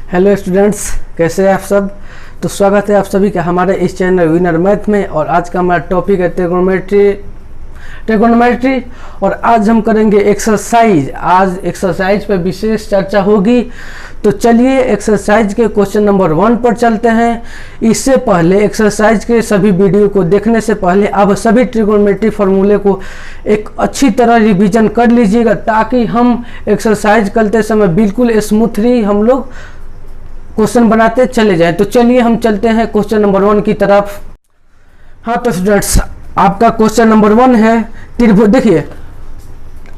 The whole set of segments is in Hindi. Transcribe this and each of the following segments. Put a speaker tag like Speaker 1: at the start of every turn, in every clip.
Speaker 1: हेलो स्टूडेंट्स, कैसे हैं आप सब। तो स्वागत है आप सभी का हमारे इस चैनल विनर मैथ में। और आज का हमारा टॉपिक है ट्रिगोनोमेट्री। और आज हम करेंगे एक्सरसाइज। आज एक्सरसाइज पर विशेष चर्चा होगी। तो चलिए एक्सरसाइज के क्वेश्चन नंबर 1 पर चलते हैं। इससे पहले एक्सरसाइज के सभी वीडियो को देखने से पहले आप सभी ट्रिगोनोमेट्री फार्मूले को एक अच्छी तरह रिवीजन कर लीजिएगा, ताकि हम एक्सरसाइज करते समय बिल्कुल स्मूथली हम लोग क्वेश्चन बनाते चले जाएं। तो चलिए हम चलते हैं क्वेश्चन नंबर 1 की तरफ। हाँ तो स्टूडेंट्स, आपका क्वेश्चन नंबर 1 है त्रिभुज। देखिए,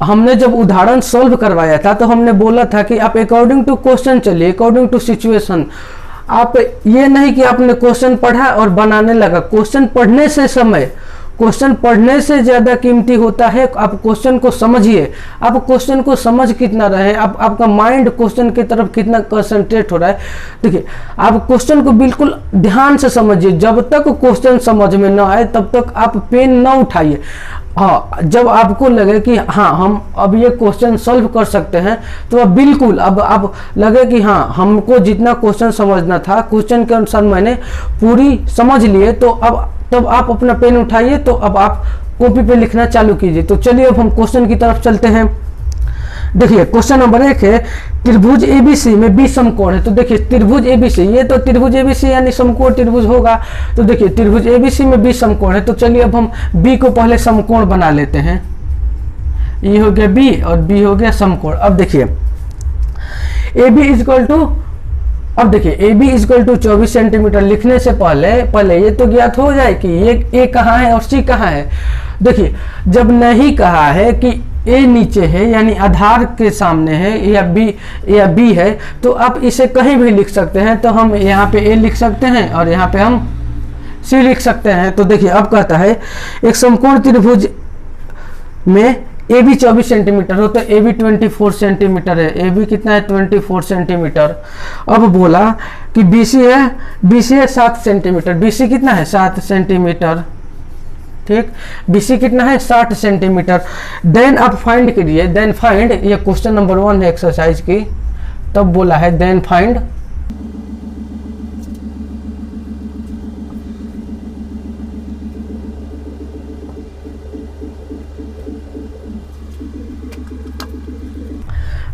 Speaker 1: हमने जब उदाहरण सॉल्व करवाया था तो हमने बोला था कि आप अकॉर्डिंग टू क्वेश्चन चलिए, अकॉर्डिंग टू सिचुएशन। आप ये नहीं कि आपने क्वेश्चन पढ़ा और बनाने लगा। क्वेश्चन पढ़ने से ज़्यादा कीमती होता है आप क्वेश्चन को समझिए। आप क्वेश्चन को समझ कितना रहे, आपका माइंड क्वेश्चन की तरफ कितना कंसंट्रेट हो रहा है। देखिए, आप क्वेश्चन को बिल्कुल ध्यान से समझिए। जब तक क्वेश्चन समझ में ना आए तब तक आप पेन ना उठाइए। हाँ, जब आपको लगे कि हाँ हम अब ये क्वेश्चन सॉल्व कर सकते हैं, तो अब बिल्कुल अब आप लगे कि हाँ हमको जितना क्वेश्चन समझना था, क्वेश्चन के अनुसार मैंने पूरी समझ लिए, तो अब तब आप अपना पेन उठाइए। तो अब आप कॉपी पे लिखना चालू कीजिए। तो चलिए अब हम क्वेश्चन की तरफ चलते हैं। देखिए, क्वेश्चन नंबर 1 है त्रिभुज एबीसी में 20 समकोण है। तो देखिए त्रिभुज एबीसी, ये तो त्रिभुज एबीसी यानी समकोण त्रिभुज होगा। तो देखिए त्रिभुज एबीसी में 20 समकोण है। तो चलिए अब हम बी को पहले समकोण बना लेते हैं। ये हो गया बी और बी हो गया समकोण। अब देखिए ए बी इजक्वल टू, अब देखिए A B is equal to 24 centimetre लिखने से पहले ये तो ज्ञात हो जाए कि ये ए कहाँ है और सी कहाँ है। देखिए, जब नहीं कहा है कि ए नीचे है यानी आधार के सामने है या बी है, तो आप इसे कहीं भी लिख सकते हैं। तो हम यहाँ पे ए लिख सकते हैं और यहाँ पे हम सी लिख सकते हैं। तो देखिए अब कहता है एक समकोण त्रिभुज में ए बी 24 सेंटीमीटर हो, तो ए बी 24 सेंटीमीटर है। ए बी कितना है 24 सेंटीमीटर। अब बोला कि बी सी है 7 सेंटीमीटर। बी सी कितना है 7 सेंटीमीटर। ठीक, बी सी कितना है 60 सेंटीमीटर। देन आप फाइंड करिए, देन फाइंड, ये क्वेश्चन नंबर 1 है एक्सरसाइज की। तब बोला है देन फाइंड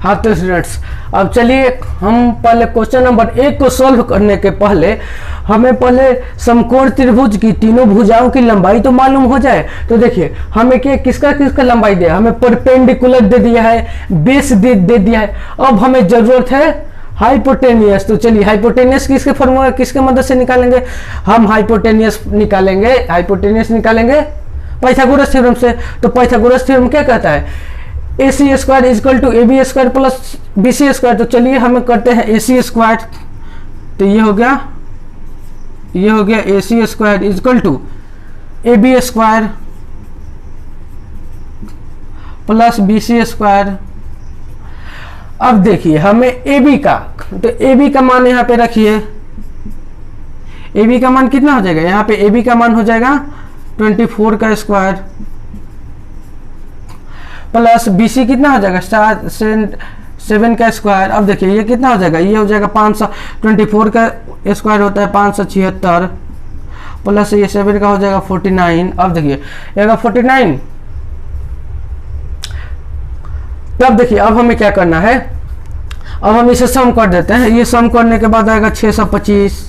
Speaker 1: हाँ तो स्टूडेंट्स, अब चलिए हम पहले क्वेश्चन नंबर 1 को सॉल्व करने के पहले हमें पहले समकोण त्रिभुज की तीनों भुजाओं की लंबाई तो मालूम हो जाए। तो देखिए हमें किसका लंबाई दिया, हमें परपेंडिकुलर दे दिया है, बेस दे दिया है। अब हमें जरूरत है हाइपोटेनियस। तो चलिए हाइपोटेनियस किसके फॉर्मूला किसके मदद से निकालेंगे, हम हाइपोटेनियस निकालेंगे पाइथागोरस थ्योरम से। तो पाइथागोरस थ्योरम क्या कहता है, A C square is equal to A B square plus B C square. तो चलिए हमें करते हैं ए सी स्क्वायर। तो ये हो गया A C square is equal to A B square plus B C square. अब देखिए हमें ए बी का, तो ए बी का मान यहाँ पे रखिए। ए बी का मान कितना हो जाएगा, यहाँ पे ए बी का मान हो जाएगा 24 का स्क्वायर प्लस बी सी कितना हो जाएगा 7 का स्क्वायर। अब देखिए ये कितना हो जाएगा, ये हो जाएगा 524 का स्क्वायर होता है 576 प्लस ये 7 का हो जाएगा 49। अब देखिए ये 49। तब देखिए अब हमें क्या करना है, अब हम इसे सम कर देते हैं। ये सम करने के बाद आएगा 625।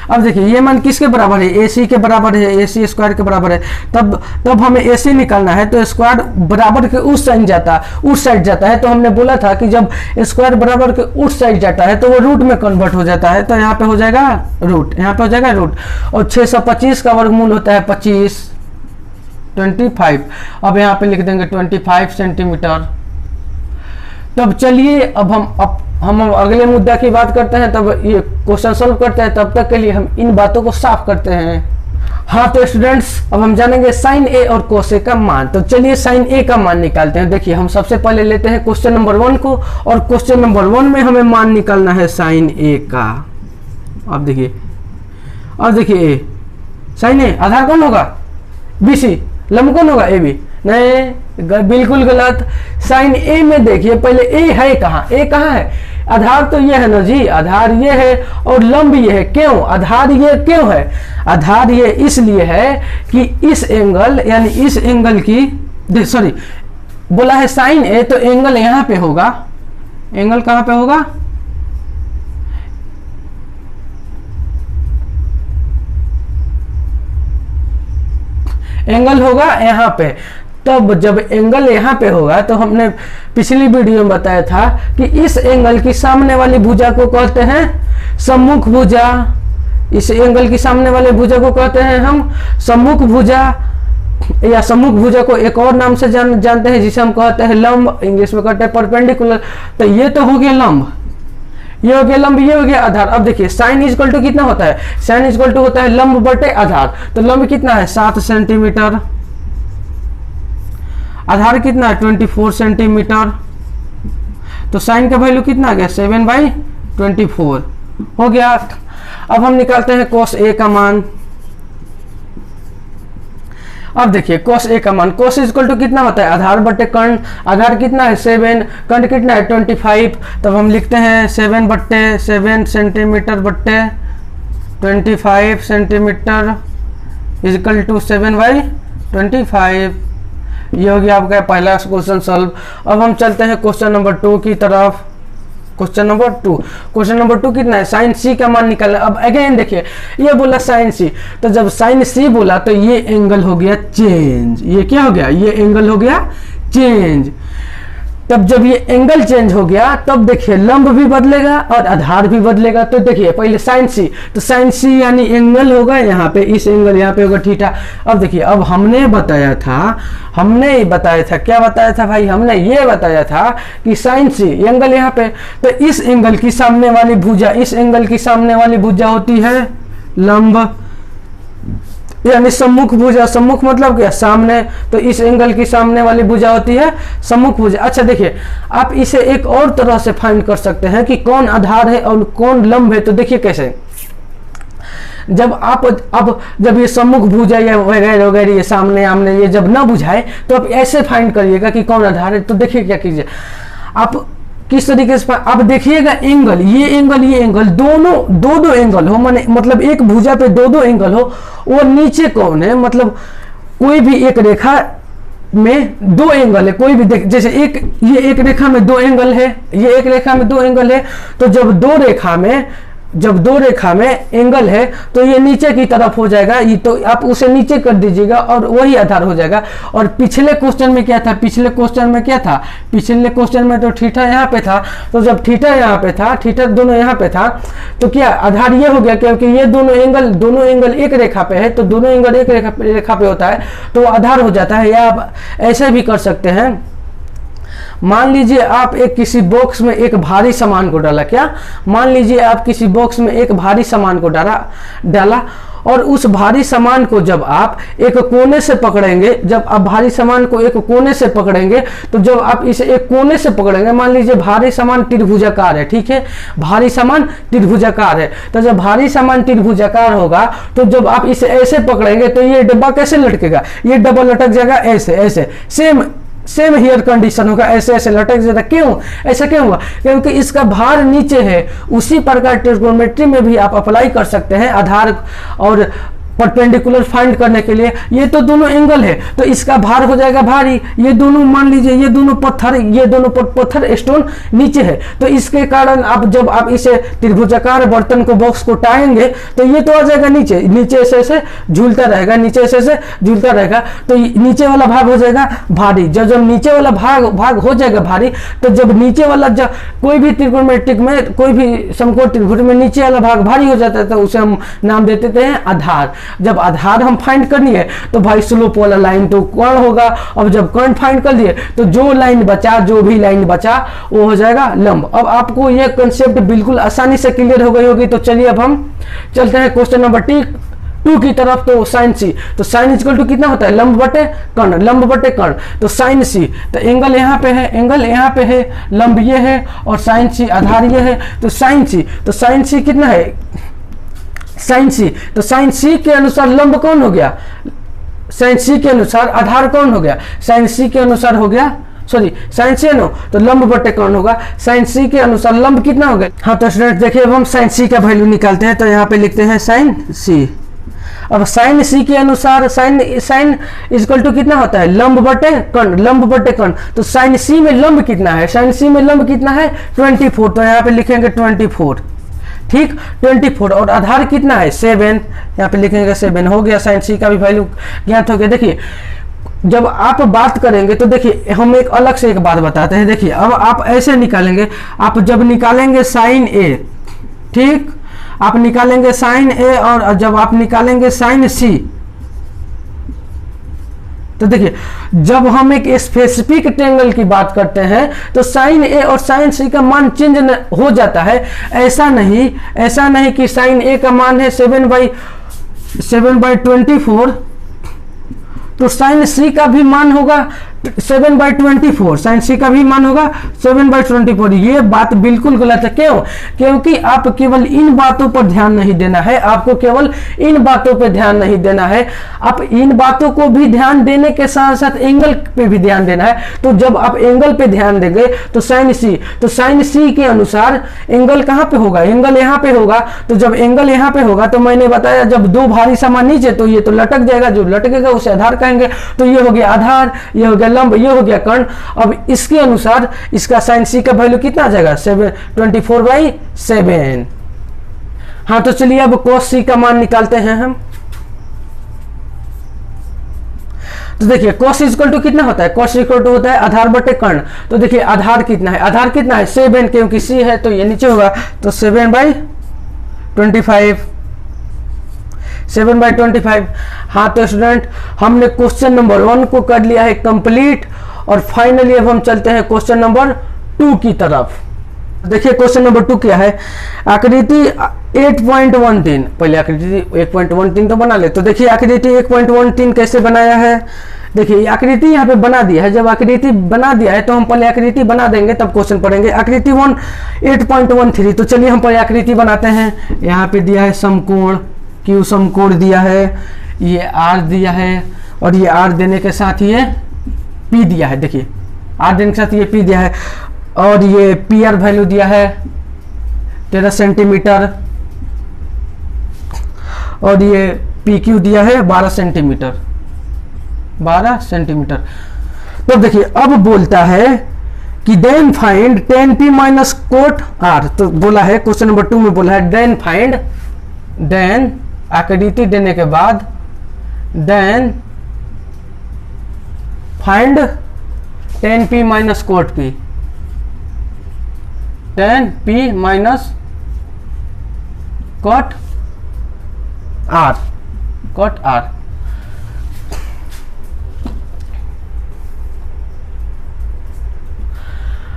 Speaker 1: अब देखिए ये मान किसके बराबर है, ए सी के बराबर है, ए सी स्क्वायर के बराबर है। तब हमें ए सी निकालना है। तो स्क्वायर बराबर के उस साइड जाता है। तो हमने बोला था कि जब स्क्वायर बराबर के उस साइड जाता है तो वो रूट में कन्वर्ट हो जाता है। तो यहाँ पे हो जाएगा रूट, और 625 का वर्गमूल होता है 25 अब यहाँ पे लिख देंगे 25 सेंटीमीटर। तब चलिए अब हम अगले मुद्दा की बात करते हैं, तब ये क्वेश्चन सॉल्व करते हैं। तब तक के लिए हम इन बातों को साफ करते हैं। हाँ तो स्टूडेंट्स, अब हम जानेंगे साइन ए और कोस ए का मान। तो चलिए साइन ए का मान निकालते हैं। देखिए हम सबसे पहले लेते हैं क्वेश्चन नंबर 1 को, और क्वेश्चन नंबर 1 में हमें मान निकालना है साइन ए का। अब देखिए ए साइन ए आधार कौन होगा, बी सी, लंब कौन होगा ए बी। नहीं, बिल्कुल गलत। साइन ए में देखिए पहले ए है कहाँ, ए कहाँ है, आधार तो ये है ना जी, आधार ये है और लंब ये है। क्यों आधार ये क्यों है? आधार ये इसलिए है कि इस एंगल यानी इस एंगल की सॉरी बोला है साइन ए, तो एंगल यहां पे होगा। एंगल कहां पे होगा? एंगल होगा यहाँ पे। तब जब एंगल यहाँ पे होगा तो हमने पिछली वीडियो में बताया था कि इस एंगल की सामने वाली भुजा को कहते हैं सम्मुख भुजा। इस एंगल की सामने वाले भुजा को कहते हैं हम सम्मुख भुजा, या सम्मुख भुजा को एक और नाम से जानते हैं जिसे हम कहते हैं लंब, इंग्लिश में कहते हैं परपेंडिकुलर। तो ये तो हो गया लंब, ये हो गया लंब, ये हो गया आधार। अब देखिए साइन इक्वल टू कितना होता है? साइन इक्वल टू होता है लंब बटे आधार। तो लंब कितना है? 7 सेंटीमीटर। आधार कितना है? 24 सेंटीमीटर। तो साइन का वैल्यू कितना आ गया? 7/24 हो गया। अब हम निकालते हैं cos A का मान। अब देखिए cos A का मान, cos इक्वल टू कितना होता है? आधार बटे कर्ण। आधार कितना है? 7, कर्ण कितना है? 25। तब हम लिखते हैं 7 सेंटीमीटर बट्टे 25 सेंटीमीटर इक्वल टू 7/25। ये हो गया आपका पहला क्वेश्चन सॉल्व। अब हम चलते हैं क्वेश्चन नंबर 2 की तरफ। क्वेश्चन नंबर 2 कितना है? साइन सी का मान निकालना। अब अगेन देखिए ये बोला साइन सी, तो जब साइन सी बोला तो ये एंगल हो गया चेंज। ये क्या हो गया? ये एंगल हो गया चेंज। तब जब ये एंगल चेंज हो गया तब देखिए लंब भी बदलेगा और आधार भी बदलेगा। तो देखिए पहले साइन सी, तो साइन सी यानी एंगल होगा यहाँ पे, इस एंगल यहाँ पे होगा थीटा। अब देखिए अब हमने बताया था क्या बताया था भाई? हमने ये बताया था कि साइन सी एंगल यहाँ पे, तो इस एंगल की सामने वाली भुजा, इस एंगल की सामने वाली भुजा होती है लंब यानी सम्मुख भुजा। सम्मुख मतलब क्या? सामने। तो इस एंगल की सामने वाली भुजा होती है सम्मुख भुजा। अच्छा देखिए आप इसे एक और तरह से फाइंड कर सकते हैं कि कौन आधार है और कौन लंब है। तो देखिए कैसे, जब ये सम्मुख भुजा या वगैरह वगैरह ये सामने आमने ये जब ना बुझाए तो आप ऐसे फाइंड करिएगा कि कौन आधार है। तो देखिए क्या कीजिए आप, किस तरीके से आप देखिएगा एंगल, ये एंगल दोनों दो एंगल हो, मतलब एक भुजा पे दो एंगल हो। वो नीचे कौन है? मतलब कोई भी एक रेखा में दो एंगल है, कोई भी जैसे ये एक रेखा में दो एंगल है, ये एक रेखा में दो एंगल है। तो जब दो रेखा में एंगल है तो ये नीचे की तरफ हो जाएगा। ये तो आप उसे नीचे कर दीजिएगा और वही आधार हो जाएगा। और पिछले क्वेश्चन में क्या था? पिछले क्वेश्चन में तो थीटा यहाँ पे था। तो जब थीटा यहाँ पे था, थीटा दोनों यहाँ पे था, तो क्या आधार ये हो गया? क्योंकि ये दोनों एंगल एक रेखा पे है, तो दोनों एंगल एक रेखा पे होता है तो आधार हो जाता है। या आप ऐसे भी कर सकते हैं, मान लीजिए आप किसी बॉक्स में एक भारी सामान को डाला। क्या? मान लीजिए आप किसी बॉक्स में एक भारी सामान को डाला और उस भारी सामान को जब आप एक कोने से पकड़ेंगे, तो जब आप इसे एक कोने से पकड़ेंगे, मान लीजिए भारी सामान त्रिभुजाकार है, ठीक है, भारी सामान त्रिभुजाकार है। तो जब भारी सामान त्रिभुजाकार होगा तो जब आप इसे ऐसे पकड़ेंगे तो ये डब्बा कैसे लटकेगा? ये डब्बा लटक जाएगा ऐसे। सेम हियर कंडीशन होगा, ऐसे लटक जाता। क्यों ऐसा क्यों हुआ? क्योंकि इसका भार नीचे है। उसी प्रकार ट्रिग्नोमेट्री में भी आप अप्लाई कर सकते हैं आधार और परपेंडिकुलर फाइंड करने के लिए। ये तो दोनों एंगल है तो इसका भार हो जाएगा भारी। ये दोनों मान लीजिए ये दोनों पत्थर स्टोन नीचे है, तो इसके कारण जब आप इसे त्रिभुजाकार बर्तन को बॉक्स को टाएंगे तो ये तो आ जाएगा नीचे ऐसे झूलता रहेगा, तो नीचे वाला भाग हो जाएगा भारी। जब नीचे वाला भाग हो जाएगा भारी, तो जब नीचे वाला कोई भी त्रिकोणमितिक में, कोई भी समकोण त्रिभुज में नीचे वाला भाग भारी हो जाता है तो उसे हम नाम दे देते हैं आधार। जब आधार हम फाइंड करनी है तो भाई स्लोप वाला लाइन तो कर्ण होगा। अब जब कर्ण फाइंड कर दिए तो जो भी लाइन बचा वो हो जाएगा लंब। अब आपको ये कंसेप्ट बिल्कुल आसानी से क्लियर हो गई होगी। तो चलिए अब हम चलते हैं क्वेश्चन नंबर 2 की तरफ। तो साइन सी, तो साइन इक्वल टू कितना होता है? लंब बटे कर्ण। तो साइन सी, तो एंगल यहाँ पे है, लंब ये है और साइन सी आधार ये है। तो साइन सी कितना है? साइन सी के अनुसार लंब कौन हो गया? साइन सी के अनुसार आधार कौन हो गया? साइन सी के अनुसार हो गया सॉरी साइन सी नो, तो लंब बटे कर्ण होगा। साइन सी के अनुसार लंब कितना हो गया। हाँ तो स्टूडेंट देखिए अब हम साइन सी का वैल्यू निकालते हैं, तो यहाँ पे लिखते हैं साइन सी। अब साइन सी के अनुसार साइन इक्वल टू कितना होता है, लंब बटे कर्ण, लंब बटे कर्ण। तो साइन सी में लंब कितना है, साइन सी में लंब कितना है 24, तो यहाँ पे लिखेंगे 24, ठीक 24। और आधार कितना है 7, यहाँ पे लिखेंगे 7। हो गया, साइन सी का भी वैल्यू ज्ञात हो गया। देखिए जब आप बात करेंगे तो देखिए हम एक अलग से एक बात बताते हैं। देखिए अब आप ऐसे निकालेंगे, आप जब निकालेंगे साइन ए, ठीक, आप निकालेंगे साइन ए, और जब आप निकालेंगे साइन सी, तो देखिए जब हम एक स्पेसिफिक ट्रायंगल की बात करते हैं तो साइन ए और साइन सी का मान चेंज हो जाता है। ऐसा नहीं कि साइन ए का मान है 7/24, तो साइन सी का भी मान होगा 7/24, साइन सी का भी मान होगा 7/24। ये बात बिल्कुल गलत है। क्यों? क्योंकि आप केवल इन बातों पर ध्यान नहीं देना है, आपको केवल इन बातों पर ध्यान नहीं देना है, आप इन बातों को भी ध्यान देने के साथ साथ एंगल पे भी ध्यान देना है। तो जब आप एंगल पे ध्यान देंगे तो साइन सी के अनुसार एंगल कहाँ पे होगा, एंगल यहाँ पे होगा। तो जब एंगल यहाँ पे होगा तो मैंने बताया जब दो भारी सामान नीचे तो ये तो लटक जाएगा, जो लटकेगा उसे आधार कहेंगे। तो ये हो गया आधार, ये हो गया लंब, ये हो गया कर्ण। अब इसके अनुसार इसका साइन सी का वैल्यू कितना आ जाएगा 24/7। हाँ तो चलिए अब cos सी का मान निकालते हैं हम। तो देखिए cos इक्वल टू कितना होता है, cos इक्वल टू होता है आधार बटे कर्ण। तो देखिए आधार कितना है, आधार कितना है 7, क्योंकि सी है तो ये नीचे होगा, तो 7/25, 7/25। हाँ तो स्टूडेंट हमने क्वेश्चन नंबर 1 को कर लिया है कंप्लीट, और फाइनली अब हम चलते हैं क्वेश्चन नंबर 2 की तरफ। देखिए क्वेश्चन नंबर 2 क्या है, आकृति 8.13। पहले आकृति 1.13 तो बना ले। तो देखिए आकृति 1.13 कैसे बनाया है। देखिए आकृति यहाँ पे बना दिया है, जब आकृति बना दिया है तो हम पहले आकृति बना देंगे तब क्वेश्चन पढ़ेंगे। आकृति 8.13, तो चलिए हम पहले आकृति बनाते हैं। यहाँ पे दिया है समकोण, क्यू समकोण दिया है, ये आर दिया है, और ये आर देने के साथ ये पी दिया है। देखिए आर देने के साथ ये पी दिया है, और ये पी आर वैल्यू दिया है 13 सेंटीमीटर, और ये पी क्यू दिया है 12 सेंटीमीटर। तो देखिए अब बोलता है कि then find tan p minus cot R. तो बोला है क्वेश्चन नंबर 2 में बोला है देन फाइंड, देन आकृति देने के बाद then find tan p minus cot p, tan p minus cot R,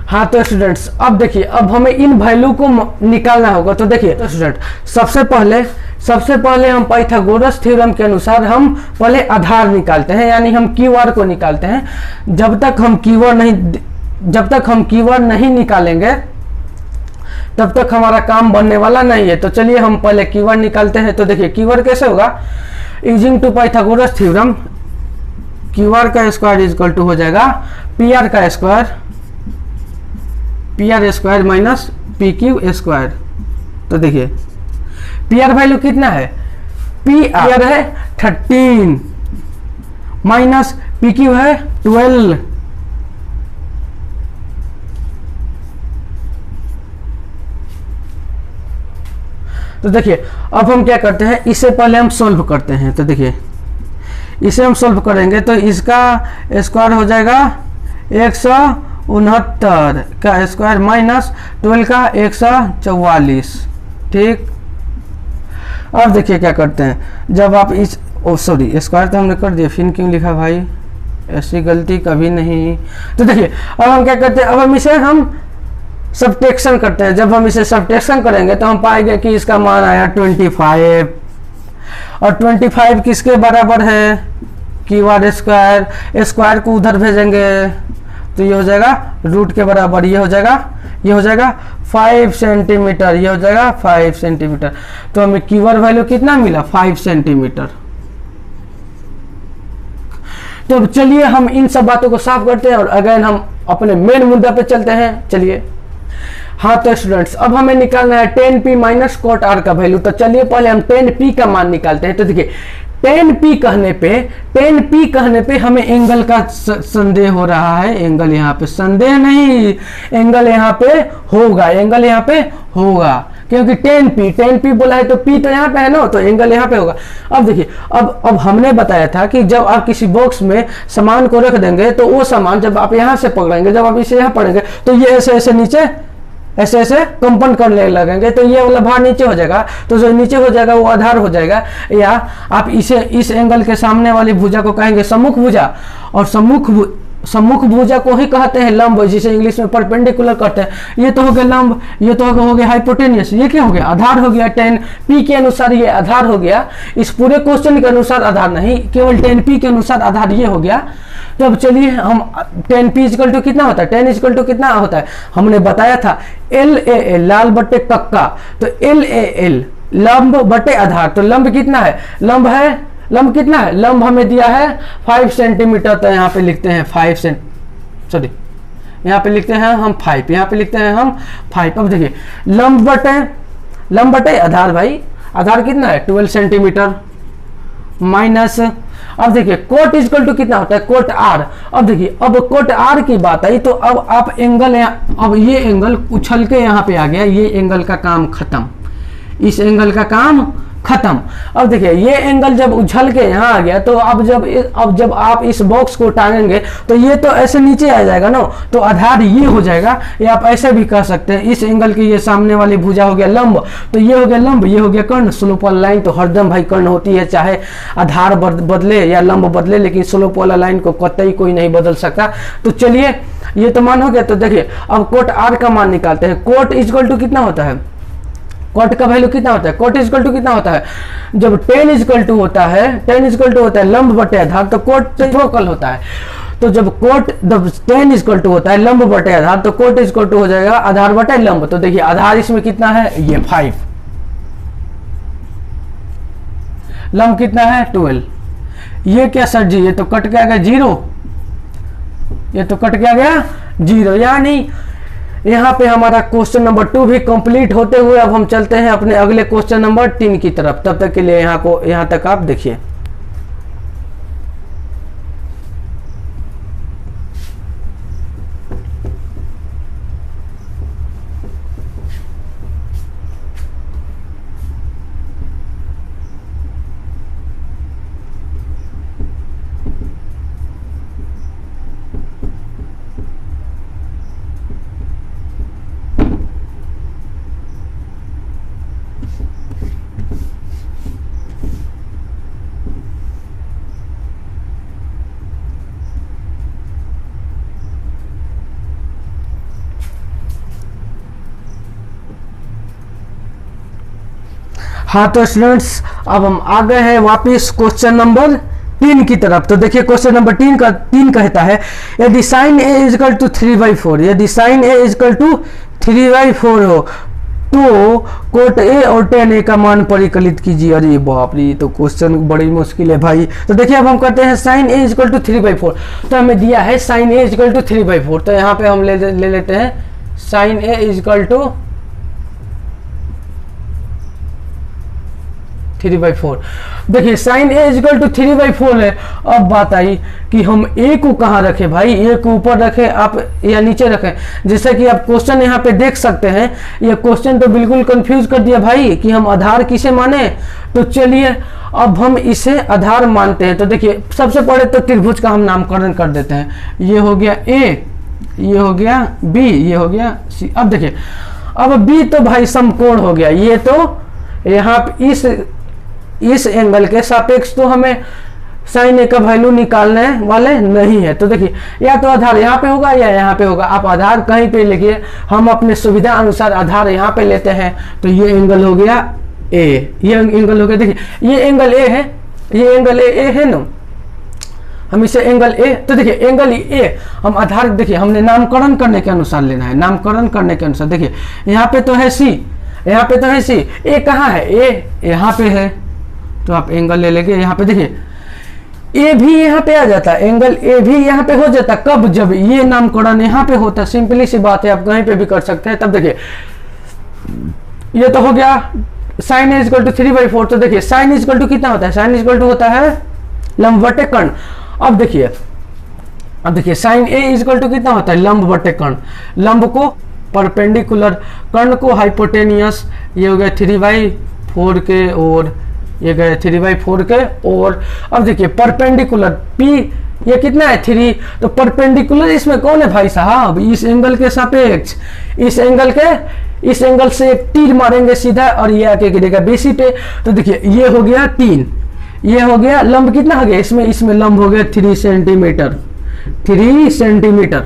Speaker 1: हाँ तो स्टूडेंट्स अब देखिए अब हमें इन वैल्यू को निकालना होगा। तो देखिए तो स्टूडेंट सबसे पहले हम पाइथागोरस थ्योरम के अनुसार हम पहले आधार निकालते हैं, यानी हम क्यू आर को निकालते हैं। जब तक हम क्यू आर नहीं निकालेंगे तब तक हमारा काम बनने वाला नहीं है। तो चलिए हम पहले क्यू आर निकालते हैं। तो देखिए क्यू आर कैसे होगा, using to Pythagoras theorem Q R का स्क्वायर इक्वल टू हो जाएगा पी आर का square, P R square minus P Q square. तो देखिए पी आर वैल्यू कितना है, पी आर है 13 माइनस पी क्यू है 12। तो देखिए अब हम क्या करते हैं, इसे पहले हम सोल्व करते हैं। तो देखिए इसे हम सोल्व करेंगे तो इसका स्क्वायर हो जाएगा 169 का स्क्वायर माइनस 12 का 144। ठीक, अब देखिए क्या करते हैं, जब आप इस सॉरी स्क्वायर तो हमने कर दिया, फिर क्यों लिखा भाई, ऐसी गलती कभी नहीं। तो देखिए अब हम क्या करते हैं, अब हम इसे सब्ट्रैक्शन करते हैं। जब हम इसे सब्ट्रैक्शन करेंगे तो हम पाएंगे कि इसका मान आया 25, और 25 किसके बराबर है, क्यू आर स्क्वायर। स्क्वायर को उधर भेजेंगे तो ये हो जाएगा रूट के बराबर, ये हो जाएगा 5 सेंटीमीटर, ये हो जाएगा 5 सेंटीमीटर। तो हमें क्यू आर वैल्यू कितना मिला 5 सेंटीमीटर। तो चलिए हम इन सब बातों को साफ करते हैं और अगेन हम अपने मेन मुद्दा पे चलते हैं। चलिए, हाँ तो स्टूडेंट्स अब हमें निकालना है tan p minus cot r का वैल्यू। तो चलिए पहले हम tan p का मान निकालते हैं। तो देखिए tan p कहने पे हमें एंगल का संदेह हो रहा है। एंगल यहाँ पे संदेह नहीं, एंगल यहाँ पे होगा, क्योंकि tan p बोला है तो p तो यहाँ पे है ना, तो एंगल यहाँ पे होगा। अब देखिए, अब हमने बताया था कि जब आप किसी बॉक्स में सामान को रख देंगे तो वो सामान जब आप यहाँ से पकड़ेंगे, जब आप इसे यहाँ पकड़ेंगे तो ये ऐसे नीचे ऐसे कंपन करने लगेंगे, तो ये वाला भार नीचे हो जाएगा। तो जो नीचे हो जाएगा वो आधार हो जाएगा, या आप इसे इस एंगल के सामने वाली भुजा को कहेंगे सम्मुख भुजा, और सम्मुख भुजा को ही कहते हैं लंब, जिसे इंग्लिश में परपेंडिकुलर कहते हैं। ये तो हो गया लंब, ये तो हो गया हाइपोटेनियस, ये क्या हो गया, आधार हो गया। tan p के अनुसार ये आधार हो गया, इस पूरे क्वेश्चन के अनुसार आधार नहीं, केवल tan p के अनुसार आधार ये हो गया। तो अब चलिए हम tan p इक्वल टू कितना होता है, tan इक्वल टू कितना होता है, हमने बताया था LAL लाल बटे कक्का, तो LAL लंब बटे आधार। तो लंब कितना है, लंब कितना है, लंब हमें दिया है 5 सेंटीमीटर। तो यहाँ पे लिखते हैं 5 यहाँ पे लिखते हैं हम 5, यहाँ पे लिखते हैं हम 5। अब देखिए लंब बटे आधार, भाई आधार कितना है 12 सेंटीमीटर माइनस, अब देखिए कोट इक्वल टू कितना होता है, कोट आर। अब देखिए, अब कोट आर की बात आई तो अब आप एंगल, अब ये एंगल उछल के यहाँ पे आ गया, ये एंगल का काम खत्म, इस एंगल का काम खत्म। अब देखिए ये एंगल जब उछल के यहाँ आ गया, तो अब जब आप इस बॉक्स को टांगेंगे तो ये तो ऐसे नीचे आ जाएगा ना, तो आधार ये हो जाएगा। या आप ऐसे भी कह सकते हैं, इस एंगल की ये सामने वाली भुजा हो गया लंब, तो ये हो गया लंब, ये हो गया कर्ण। स्लोप वाला लाइन तो हरदम भाई कर्ण होती है, चाहे आधार बदले या लंब बदले, लेकिन स्लोप वाला लाइन को कतई कोई नहीं बदल सकता। तो चलिए ये तो मान हो गया। तो देखिए अब कोट आर का मान निकालते हैं। कोट इक्वल टू कितना होता है, कोट का वैल्यू कितना होता है, कोट इक्वल टू कितना होता है, जब tan इक्वल टू होता है लंब बटे आधार, तो कोट रेसिप्रोकल होता है। तो जब tan इक्वल टू होता है लंब बटे आधार, तो कोट इक्वल टू हो जाएगा आधार बटे लंब। तो देखिए आधार इसमें कितना है, ये 5, लंब कितना है 12। ये क्या सर जी, ये तो कट के आ गया 0, ये तो कट के आ गया 0। यानी यहाँ पे हमारा क्वेश्चन नंबर 2 भी कंप्लीट होते हुए अब हम चलते हैं अपने अगले क्वेश्चन नंबर 3 की तरफ। तब तक के लिए यहाँ तक आप देखिए। हाँ तो स्टूडेंट्स अब हम आ गए हैं वापिस क्वेश्चन नंबर 3 की तरफ। तो देखिए क्वेश्चन नंबर 3 कहता है यदि साइन ए इक्वल टू 3/4, यदि साइन ए इक्वल टू 3/4 हो तो कोट ए और tan ए का मान परिकलित कीजिए। अरे बाप रे, तो क्वेश्चन बड़ी मुश्किल है भाई। तो देखिए अब हम करते हैं साइन ए इक्वल टू 3/4। तो हमें दिया है साइन ए इक्वल टू 3/4, तो यहाँ पे हम ले लेते हैं साइन ए इक्वल टू 3/4। देखिए साइन ए इक्वल टू 3/4 है। अब बात आई कि हम ए को कहाँ रखें भाई, ए को ऊपर रखें आप या नीचे रखें। जैसा कि आप क्वेश्चन यहाँ पे देख सकते हैं, ये क्वेश्चन तो बिल्कुल कंफ्यूज कर दिया भाई कि हम आधार किसे माने। तो चलिए अब हम इसे आधार मानते हैं। तो देखिए सबसे पहले तो त्रिभुज का हम नामकरण कर देते हैं। ये हो गया ए, ये हो गया बी, ये हो गया सी। अब देखिए अब बी तो भाई समकोण हो गया, ये तो यहाँ इस एंगल के सापेक्ष तो हमें साइन ए का वैल्यू निकालने वाले नहीं है। तो देखिए या तो आधार यहाँ पे होगा या यहाँ पे होगा, आप आधार कहीं पे लिखिए, हम अपने सुविधा अनुसार आधार यहाँ पे लेते हैं। तो ये एंगल हो गया ए, ये एंगल हो गया, देखिए ये एंगल ए है, ये एंगल ए है ना, हम इसे एंगल ए। तो देखिए एंगल ए हम आधार, देखिए हमने नामकरण करने के अनुसार लेना है, नामकरण करने के अनुसार। देखिए यहाँ पे तो है सी, यहाँ पे तो है सी, ए कहाँ है, ए यहाँ पे है, तो आप एंगल ले लेंगे यहाँ पे। देखिए ए भी यहाँ पे आ जाता, एंगल ए भी यहाँ पे हो जाता। कब? जब ये नामकरण यहाँ पे होता। सिंपली सी बात है, आप कहीं पे भी कर सकते हैं। तब देखिए ये तो हो गया साइन ए इक्वल टू 3/4। तो देखिए साइन इक्वल टू कितना होता है? साइन इक्वल टू होता है लंब बटे कर्ण। अब देखिए साइन ए इक्वल टू कितना होता है? लंब बटे कर्ण। लंब को परपेंडिकुलर, कर्ण को हाइपोटेनियस। ये हो गया 3/4 के, और ये गए 3/4 के। और अब देखिए परपेंडिकुलर पी ये कितना है? 3। तो परपेंडिकुलर इसमें कौन है भाई साहब? इस एंगल के सापेक्ष, इस एंगल से एक तीर मारेंगे सीधा और ये आके गिरेगा बीसी पे। तो देखिए ये हो गया 3, ये हो गया लंब कितना हो गया? इसमें लंब हो गया 3 सेंटीमीटर, 3 सेंटीमीटर।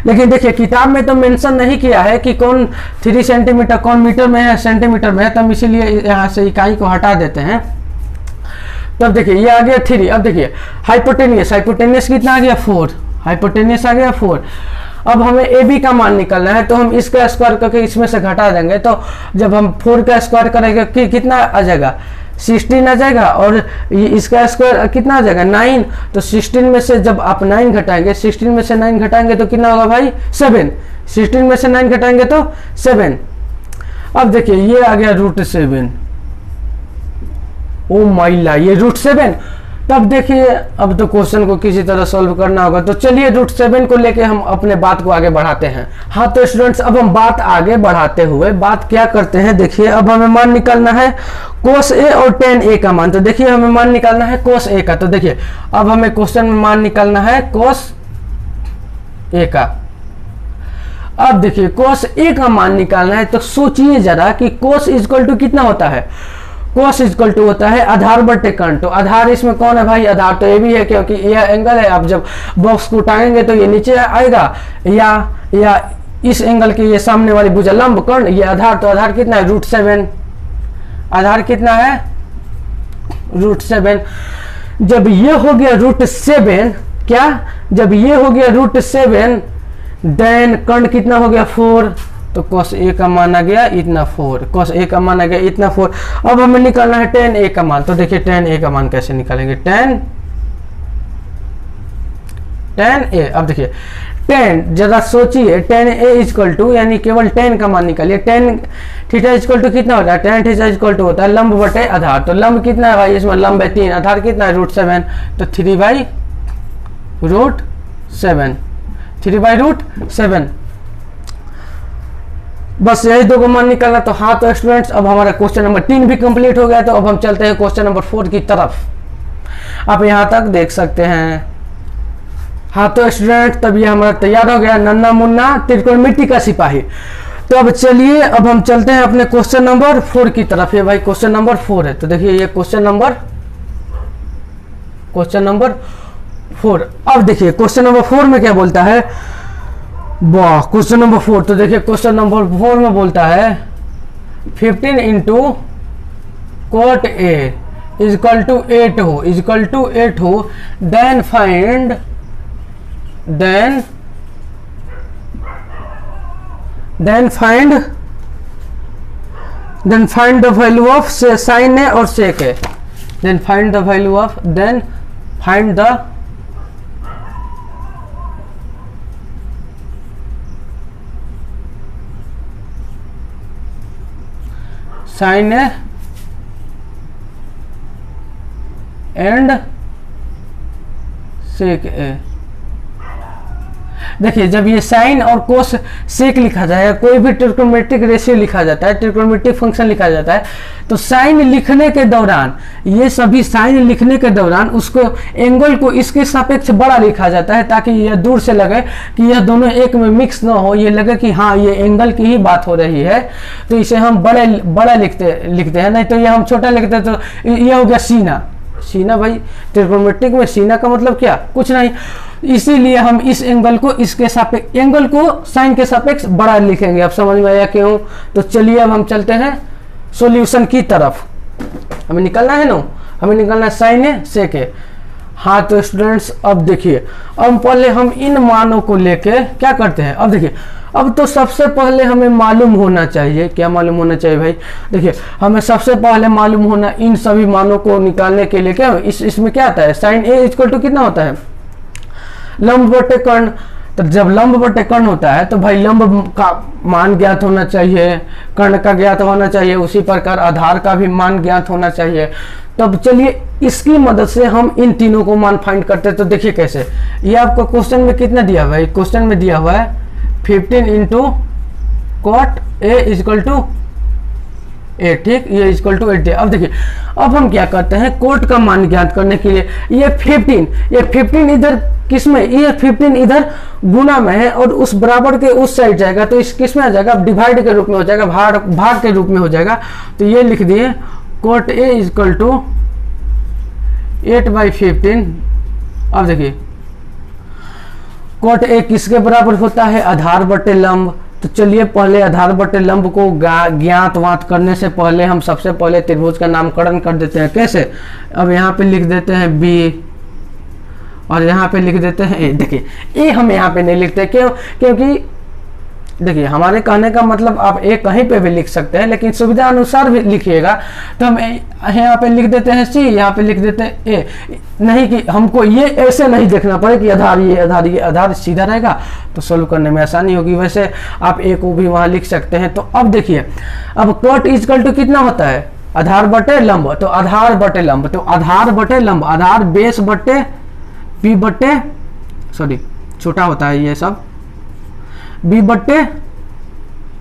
Speaker 1: लेकिन देखिए किताब में तो मेंशन नहीं किया है कि कौन 3 सेंटीमीटर, कौन मीटर में है, सेंटीमीटर में है। तो हम इसीलिए यहाँ से इकाई को हटा देते हैं। तब देखिए ये आ गया 3। अब देखिए हाइपोटेनियस कितना आ गया? 4। हाइपोटेनियस आ गया 4। अब हमें ए बी का मान निकालना है, तो हम इसका स्क्वायर करके इसमें से घटा देंगे। तो जब हम 4 का स्क्वायर करेंगे कितना आ जाएगा? 16 आ जाएगा। और इसका स्क्वायर कितना आ जाएगा? 9। तो 16 में से जब आप 9 घटाएंगे, 16 में से 9 घटाएंगे तो कितना होगा भाई? 7। 16 में से 9 घटाएंगे तो 7। अब देखिए ये आ गया √7। ओ माइला, ये √7। तब देखिए अब तो क्वेश्चन को किसी तरह सॉल्व करना होगा। तो चलिए √7 को लेके हम अपने बात को आगे बढ़ाते हैं। हाँ तो स्टूडेंट्स अब हम बात आगे बढ़ाते हुए बात क्या करते हैं, देखिए अब हमें मान निकालना है cos A और tan A का मान। तो देखिए हमें मान निकालना है cos A का। तो देखिए अब हमें क्वेश्चन में मान निकालना है cos A का। अब देखिए cos A का मान निकालना है, तो सोचिए जरा कि cos इक्वल टू कितना होता है? cos इक्वल टू होता है आधार बटे कर्ण। तो आधार इसमें कौन है भाई? आधार तो ये भी है, क्योंकि यह एंगल है। आप जब बॉक्स को उठाएंगे तो ये नीचे आएगा, या इस एंगल के ये सामने वाली भुजा लंब कर्ण, ये आधार। तो आधार कितना है? √7। आधार कितना है? √7। जब ये हो गया √7, क्या? जब ये हो गया √7, देन कर्ण कितना हो गया? 4। तो cos A का मान आ गया इतना 4। cos A का मान आ गया इतना 4। अब हमें निकालना है tan A का मान। तो देखिए tan A का मान कैसे निकालेंगे? tan A। अब देखिए tan, जरा सोचिए, tan A इक्वल टू, यानी केवल tan का मान निकालिए। tan थीटा इक्वल टू कितना होता है? tan थीटा इक्वल टू होता है लंब बटे आधार। तो लंब कितना है भाई? इसमें लंब है 3, आधार कितना है? √7। तो 3/√7, 3/√7। बस यही दो को मान निकालना। तो हाँ तो स्टूडेंट्स अब हमारा क्वेश्चन नंबर 3 भी कंप्लीट हो गया। तो अब हम चलते हैं क्वेश्चन नंबर 4 की तरफ। आप यहाँ तक देख सकते हैं। हाँ तो स्टूडेंट तब ये हमारा तैयार हो गया, नन्ना मुन्ना त्रिकोणमिति का सिपाही। तो अब चलिए अब हम चलते हैं अपने क्वेश्चन नंबर 4 की तरफ। ये भाई क्वेश्चन नंबर 4 है। तो देखिए ये क्वेश्चन नंबर 4। अब देखिए क्वेश्चन नंबर 4 में क्या बोलता है? वाह, क्वेश्चन नंबर 4। तो देखिए क्वेश्चन नंबर 4 में बोलता है 15 into cot A equal to 8 हो, then find the value of sine A और sec A। Then find the value of, then find the sine A and sec A। देखिए जब ये साइन और कोस सेक लिखा जाए, या कोई भी ट्रिग्नोमेट्रिक रेशियो लिखा जाता है, ट्रिग्नोमेट्रिक फंक्शन लिखा जाता है, तो साइन लिखने के दौरान, ये सभी साइन लिखने के दौरान उसको एंगल को इसके सापेक्ष बड़ा लिखा जाता है, ताकि यह दूर से लगे कि यह दोनों एक में मिक्स ना हो, ये लगे कि हाँ ये एंगल की ही बात हो रही है। तो इसे हम बड़ा लिखते हैं, नहीं तो ये हम छोटा लिखते हैं। तो ये हो गया सीना भाई, ट्रिग्नोमेट्रिक में सीना का मतलब क्या? कुछ नहीं। इसीलिए हम इस एंगल को इसके सापेक्ष, एंगल को साइन के सापेक्ष बड़ा लिखेंगे। अब समझ में आया क्यों? तो चलिए अब हम चलते हैं सॉल्यूशन की तरफ। हमें निकलना है ना, हमें निकलना है साइन ए सेक ए। हाँ तो स्टूडेंट्स अब देखिए, अब पहले हम इन मानों को लेके क्या करते हैं। अब देखिए अब तो सबसे पहले हमें मालूम होना चाहिए, क्या मालूम होना चाहिए भाई, देखिए हमें सबसे पहले मालूम होना इन सभी मानों को निकालने के लिए क्या इसमें क्या आता है, साइन ए इक्वल टू कितना होता है, लंब बटे कर्ण। तो जब लंब बटे कर्ण होता है तो भाई लंब का मान ज्ञात होना चाहिए, कर्ण का ज्ञात होना चाहिए, उसी प्रकार आधार का भी मान ज्ञात होना चाहिए। तब चलिए इसकी मदद से हम इन तीनों को मान फाइंड करते हैं। तो देखिए कैसे, ये आपको क्वेश्चन में कितना दिया हुआ है, क्वेश्चन में दिया हुआ है 15 into cot A equal to 8, ठीक, ये इक्वल टू 8 दिया। अब देखिए अब हम क्या करते हैं, कोट का मान ज्ञात करने के लिए ये 15 इधर किस में, ये 15 इधर गुना में है और उस बराबर के उस साइड जाएगा, तो इस किस में आ जाएगा, डिवाइड के रूप में हो जाएगा, भाग के रूप में हो जाएगा। तो ये लिख दिए कोट ए इक्वल टू 8/15। अब देखिए कोट ए किसके बराबर होता है, आधार बटे लंब। तो चलिए पहले आधार बटे लंब को ज्ञात करने से पहले हम सबसे पहले त्रिभुज का नामकरण कर देते हैं। कैसे, अब यहाँ पे लिख देते हैं बी और यहाँ पे लिख देते हैं ए। देखिए ए हम यहाँ पे नहीं लिखते, क्यों, क्योंकि देखिए हमारे कहने का मतलब आप ए कहीं पे भी लिख सकते हैं, लेकिन सुविधा अनुसार भी लिखिएगा। तो हम यहाँ पे लिख देते हैं सी, यहाँ पे लिख देते हैं ए, नहीं कि हमको ये ऐसे नहीं देखना पड़े कि आधार ये आधार ये आधार सीधा रहेगा, तो सोल्व करने में आसानी होगी। वैसे आप ए को भी वहाँ लिख सकते हैं। तो अब देखिए अब कोट इक्वल टू कितना होता है, आधार बटे लंब। तो आधार बटे लंब, तो आधार बटे लंब, आधार बेस बटे बी बटे सॉरी छोटा होता है ये सब, बी बट्टे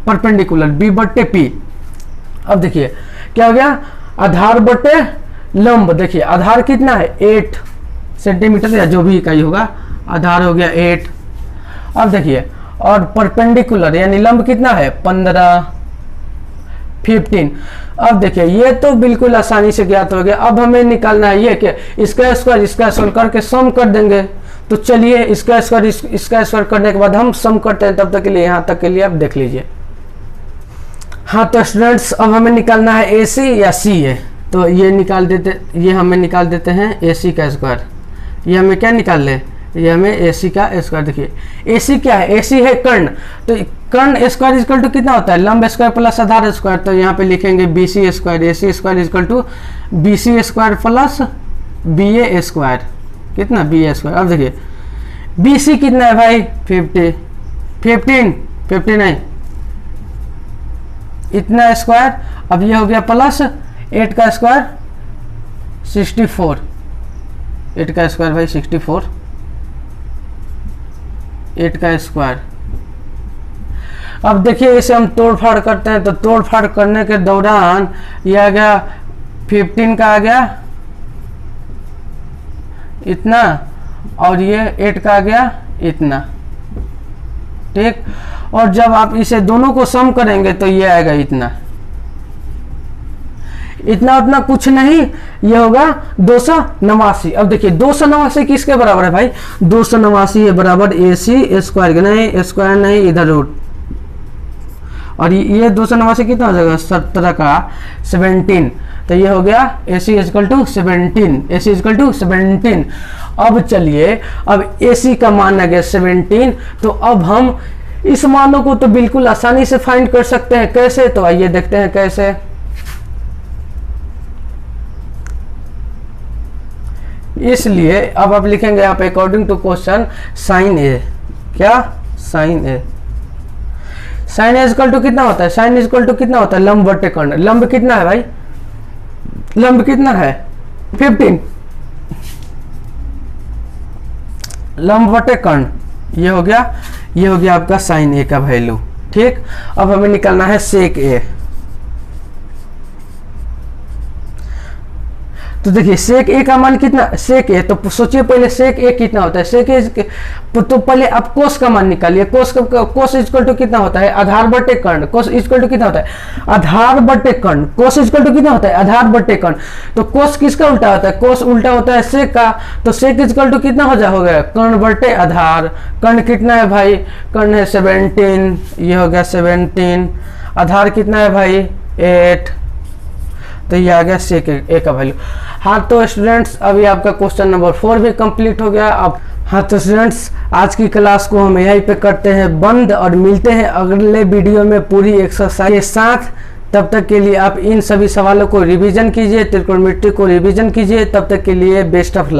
Speaker 1: परपेंडिकुलर, बी बट्टे पी। अब देखिए क्या हो गया, आधार बट्टे लंब। देखिए आधार कितना है 8 सेंटीमीटर या जो भी इकाई होगा, आधार हो गया 8। अब देखिए और परपेंडिकुलर यानी लंब कितना है 15। अब देखिए ये तो बिल्कुल आसानी से ज्ञात हो गया। अब हमें निकालना है ये कि इसका स्क्वायर करके सम कर देंगे। तो चलिए इसका स्क्वायर करने के बाद हम सम करते हैं। तब तक के लिए यहाँ तक के लिए आप देख लीजिए। हाँ तो स्टूडेंट्स अब हमें निकालना है ए सी या सी ए। तो ये हमें निकाल देते हैं ए सी का स्क्वायर। ये हमें क्या निकाल ले, ये हमें ए सी का स्क्वायर। देखिए ए सी क्या है, ए सी है कर्ण। तो कर्ण स्क्वायर इक्वल टू कितना होता है, लंब स्क्वायर प्लस आधार स्क्वायर। तो यहाँ पे लिखेंगे B C square, A C square equal to B C square plus B A square. कितना, बी ए स्क्वायर। अब देखिए बी सी कितना है भाई 15 नहीं इतना स्क्वायर। अब ये हो गया प्लस 8 का स्क्वायर 64, 8 का स्क्वायर भाई 64, 8 का स्क्वायर। अब देखिए इसे हम तोड़ फाड़ करते हैं। तो तोड़ फाड़ करने के दौरान ये आ गया 15 का आ गया इतना और ये 8 का आ गया इतना, ठीक। और जब आप इसे दोनों को सम करेंगे तो ये आएगा इतना उतना कुछ नहीं, ये होगा 289। अब देखिए 289 किसके बराबर है भाई, 289 है बराबर ए सी स्क्वायर, नहीं स्क्वायर नहीं इधर रूट। और ये 289 कितना हो जाएगा 17 का 17। तो ये हो गया A C equal to 17, A C equal to 17। अब चलिए अब ए सी का मान आ गया 17। तो अब हम इस मानों को तो बिल्कुल आसानी से फाइंड कर सकते हैं। कैसे, तो आइए देखते हैं कैसे। इसलिए अब आप लिखेंगे यहाँ पे according to question sine A, क्या sine A, sine A equal to कितना होता है, साइन इक्वल टू कितना होता है लंब बटे कर्ण। लंब कितना है भाई, लंब कितना है 15, लंब बटे कर्ण। ये हो गया आपका साइन ए का वैल्यू, ठीक। अब हमें निकालना है सेक ए। तो देखिए सेक ए का मान कितना, सेक ए, तो सोचिए पहले सेक ए कितना होता है। सेक ए तो पहले आप कोस का मान निकालिए। कोस इक्वल टू कितना होता है आधार बटे कर्ण। कोस इक्वल टू कितना होता है आधार बटे कर्ण। कोस इक्वल टू कितना होता है आधार बटे कर्ण। तो कोस किसका उल्टा होता है, कोस उल्टा होता है सेक का। तो सेक इक्वल टू कितना हो गया कर्ण बटे आधार। कर्ण कितना है भाई, कर्ण है 17, ये हो गया 17। आधार कितना है भाई 8। तो ये आ गया सेक ए का वैल्यू। हाँ तो स्टूडेंट्स अभी आपका क्वेश्चन नंबर 4 भी कंप्लीट हो गया। अब हाँ तो स्टूडेंट्स, आज की क्लास को हम यहीं पे करते हैं बंद और मिलते हैं अगले वीडियो में पूरी एक्सरसाइज के साथ। तब तक के लिए आप इन सभी सवालों को रिवीजन कीजिए, त्रिकोणमिति को रिवीजन कीजिए। तब तक के लिए बेस्ट ऑफ लक।